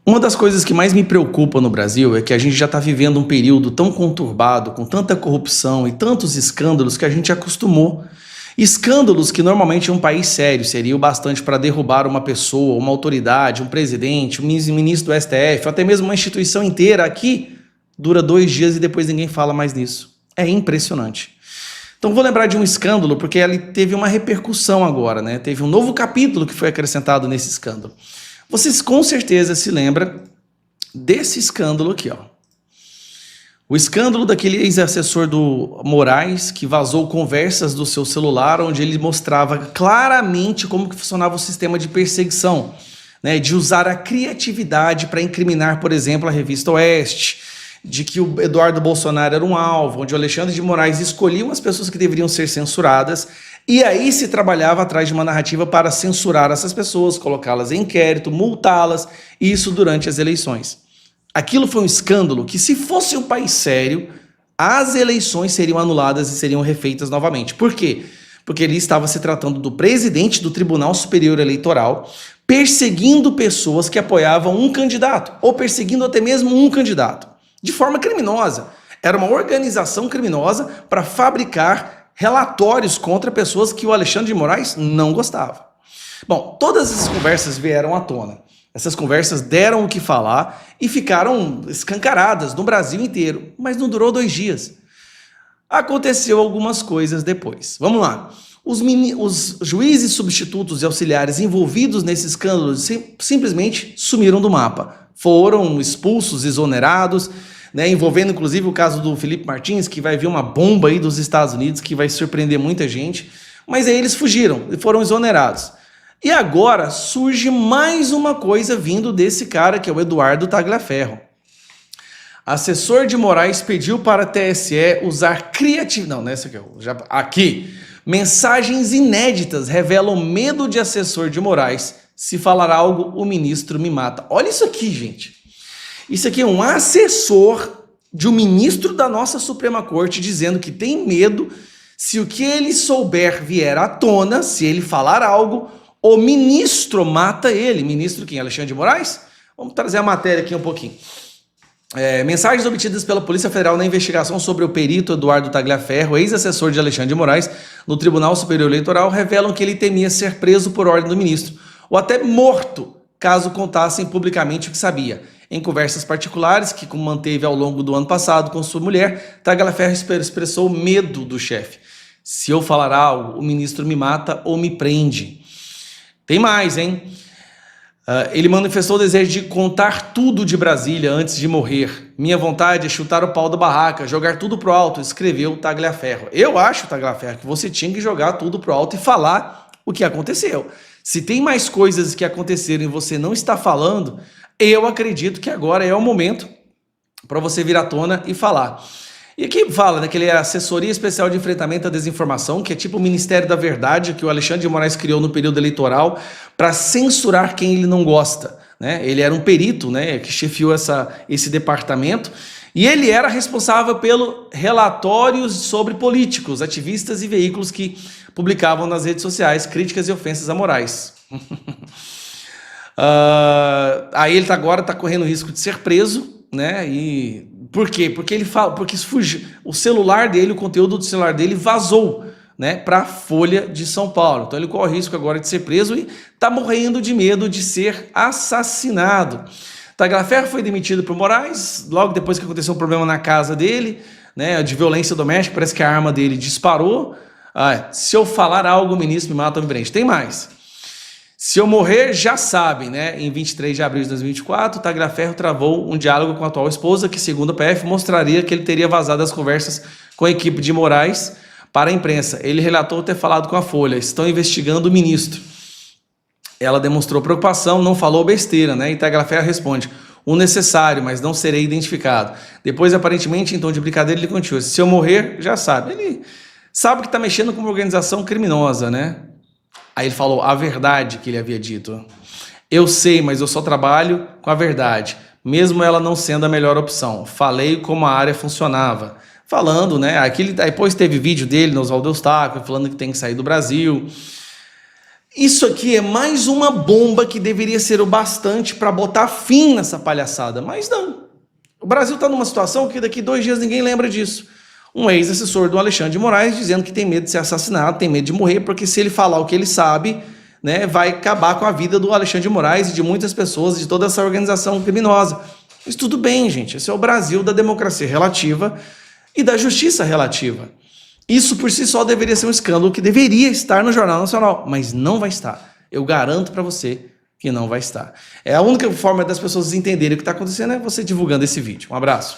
Uma das coisas que mais me preocupa no Brasil é que a gente já está vivendo um período tão conturbado, com tanta corrupção e tantos escândalos que a gente acostumou. Escândalos que normalmente em um país sério seria o bastante para derrubar uma pessoa, uma autoridade, um presidente, um ministro do STF, ou até mesmo uma instituição inteira. Aqui dura 2 dias e depois ninguém fala mais nisso. É impressionante. Então vou lembrar de um escândalo porque ele teve uma repercussão agora, né? Teve um novo capítulo que foi acrescentado nesse escândalo. Vocês com certeza se lembram desse escândalo aqui, ó. O escândalo daquele ex-assessor do Moraes que vazou conversas do seu celular onde ele mostrava claramente como que funcionava o sistema de perseguição, né? De usar a criatividade para incriminar, por exemplo, a revista Oeste, de que o Eduardo Bolsonaro era um alvo, onde o Alexandre de Moraes escolhia as pessoas que deveriam ser censuradas, e aí se trabalhava atrás de uma narrativa para censurar essas pessoas, colocá-las em inquérito, multá-las, isso durante as eleições. Aquilo foi um escândalo que, se fosse um país sério, as eleições seriam anuladas e seriam refeitas novamente. Por quê? Porque ele estava se tratando do presidente do Tribunal Superior Eleitoral, perseguindo pessoas que apoiavam um candidato, ou perseguindo até mesmo um candidato, de forma criminosa. Era uma organização criminosa para fabricar relatórios contra pessoas que o Alexandre de Moraes não gostava. Bom, todas essas conversas vieram à tona. Essas conversas deram o que falar e ficaram escancaradas no Brasil inteiro, mas não durou 2 dias. Aconteceu algumas coisas depois. Vamos lá. Os juízes substitutos e auxiliares envolvidos nesse escândalo simplesmente sumiram do mapa. Foram expulsos, exonerados, né, envolvendo inclusive o caso do Felipe Martins, que vai vir uma bomba aí dos Estados Unidos que vai surpreender muita gente, mas aí eles fugiram e foram exonerados. E agora surge mais uma coisa vindo desse cara que é o Eduardo Tagliaferro. Assessor de Moraes pediu para a TSE usar criatividade. Não, nessa aqui, aqui. Mensagens inéditas revelam medo de assessor de Moraes. Se falar algo, o ministro me mata. Olha isso aqui, gente. Isso aqui é um assessor de um ministro da nossa Suprema Corte dizendo que tem medo se o que ele souber vier à tona, se ele falar algo, o ministro mata ele. Ministro quem? Alexandre de Moraes? Vamos trazer a matéria aqui um pouquinho. Mensagens obtidas pela Polícia Federal na investigação sobre o perito Eduardo Tagliaferro, ex-assessor de Alexandre de Moraes, no Tribunal Superior Eleitoral, revelam que ele temia ser preso por ordem do ministro, ou até morto, caso contassem publicamente o que sabia. Em conversas particulares que manteve ao longo do ano passado com sua mulher, Tagliaferro expressou medo do chefe. Se eu falar algo, o ministro me mata ou me prende. Tem mais, hein? Ele manifestou o desejo de contar tudo de Brasília antes de morrer. Minha vontade é chutar o pau da barraca, jogar tudo pro alto, escreveu Tagliaferro. Eu acho, Tagliaferro, que você tinha que jogar tudo pro alto e falar o que aconteceu. Se tem mais coisas que aconteceram e você não está falando, eu acredito que agora é o momento para você vir à tona e falar. E aqui fala, né, que ele é assessoria especial de enfrentamento à desinformação, que é tipo o Ministério da Verdade, que o Alexandre de Moraes criou no período eleitoral para censurar quem ele não gosta, né? Ele era um perito, né, que chefiou esse departamento, e ele era responsável pelo relatórios sobre políticos, ativistas e veículos que publicavam nas redes sociais críticas e ofensas a Moraes. Aí ele agora está correndo o risco de ser preso, né? E por quê? Porque ele fala, porque o celular dele, o conteúdo do celular dele vazou, né, para a Folha de São Paulo. Então ele corre o risco agora de ser preso e está morrendo de medo de ser assassinado. Tagliaferro foi demitido por Moraes logo depois que aconteceu um problema na casa dele, né, de violência doméstica. Parece que a arma dele disparou. Se eu falar algo, o ministro me mata ou me prende. Tem mais. Se eu morrer, já sabem, né? Em 23 de abril de 2024, Tagliaferro travou um diálogo com a atual esposa, que, segundo o PF, mostraria que ele teria vazado as conversas com a equipe de Moraes para a imprensa. Ele relatou ter falado com a Folha. Estão investigando o ministro. Ela demonstrou preocupação, não falou besteira, né? E Tagliaferro responde: o necessário, mas não serei identificado. Depois, aparentemente, em tom de brincadeira, ele continua: se eu morrer, já sabe. Ele sabe que está mexendo com uma organização criminosa, né? Aí ele falou a verdade que ele havia dito. Eu sei, mas eu só trabalho com a verdade, mesmo ela não sendo a melhor opção. Falei como a área funcionava. Falando, né? Depois teve vídeo dele no Oswaldo Eustáquio falando que tem que sair do Brasil. Isso aqui é mais uma bomba que deveria ser o bastante para botar fim nessa palhaçada, mas não. O Brasil está numa situação que daqui 2 dias ninguém lembra disso. Um ex-assessor do Alexandre de Moraes dizendo que tem medo de ser assassinado, tem medo de morrer, porque se ele falar o que ele sabe, né, vai acabar com a vida do Alexandre de Moraes e de muitas pessoas, de toda essa organização criminosa. Mas tudo bem, gente, esse é o Brasil da democracia relativa e da justiça relativa. Isso por si só deveria ser um escândalo que deveria estar no Jornal Nacional, mas não vai estar. Eu garanto para você que não vai estar. É a única forma das pessoas entenderem o que está acontecendo é você divulgando esse vídeo. Um abraço.